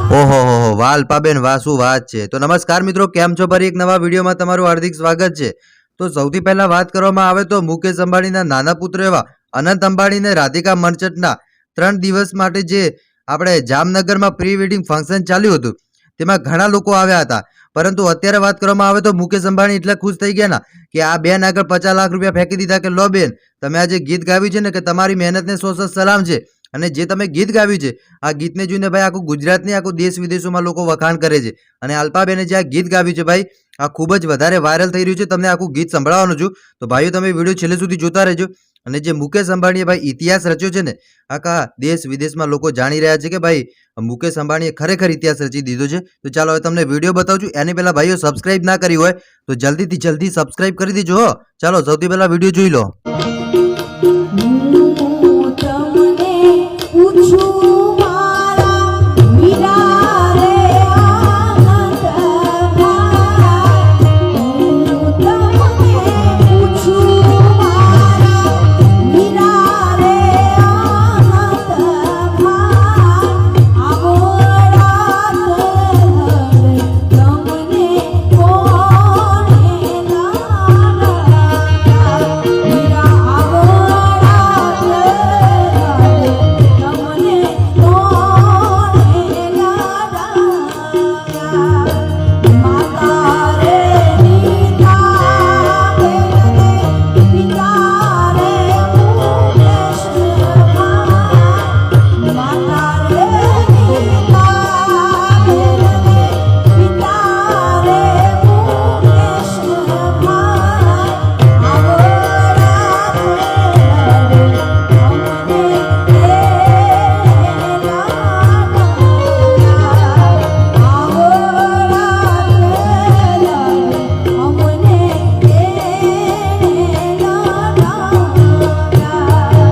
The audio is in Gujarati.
ઓહો હો વાહ અલ્પાબેન વાહ શું વાત છે। તો નમસ્કાર મિત્રો, કેમ છો? ફરી એક નવા વિડીયોમાં તમારું હાર્દિક સ્વાગત છે। તો સૌથી પહેલા વાત કરવામાં આવે તો મુકેશ અંબાણીના નાના પુત્ર એવા અનંત અંબાણી અને રાધિકા મર્ચન્ટના 3 દિવસ માટે જે આપણે જામનગરમાં પ્રી વેડિંગ ફંક્શન ચાલ્યું હતું તેમાં ઘણા લોકો આવ્યા હતા। પરંતુ અત્યારે વાત કરવામાં આવે તો મુકેશ અંબાણી એટલા ખુશ થઈ ગયા કે આ બેન આગળ 50 લાખ રૂપિયા ફેંકી દીધા કે લો બેન, તમે આજે ગીત ગાવ્યું છે ને કે તમારી મહેનતને સો સલામ છે। અને જે તમે ગીત ગાવ્યું છે આ ગીતને જોઈને ભાઈ આખું ગુજરાતની આખું દેશ વિદેશોમાં લોકો વખાણ કરે છે। અને અલ્પાબેને જે આ ગીત ગાવ્યું છે ભાઈ આ ખૂબ જ વધારે વાયરલ થઈ રહ્યું છે। તમને આખું ગીત સંભળાવવાનું છું, તો ભાઈઓ તમે વિડીયો છેલ્લે સુધી જોતા રહેજો। અને જે મુકેશ અંબાણીએ ભાઈ ઇતિહાસ રચ્યો છે ને આખા દેશ વિદેશમાં લોકો જાણી રહ્યા છે કે ભાઈ મુકેશ અંબાણીએ ખરેખર ઇતિહાસ રચી દીધો છે। તો ચાલો હવે તમને વિડીયો બતાવું છું। એની પહેલા ભાઈઓ સબસ્ક્રાઇબ ના કરી હોય તો જલ્દીથી જલ્દી સબસ્ક્રાઇબ કરી દેજો હો। ચાલો સૌથી પહેલા વિડીયો જોઈ લો।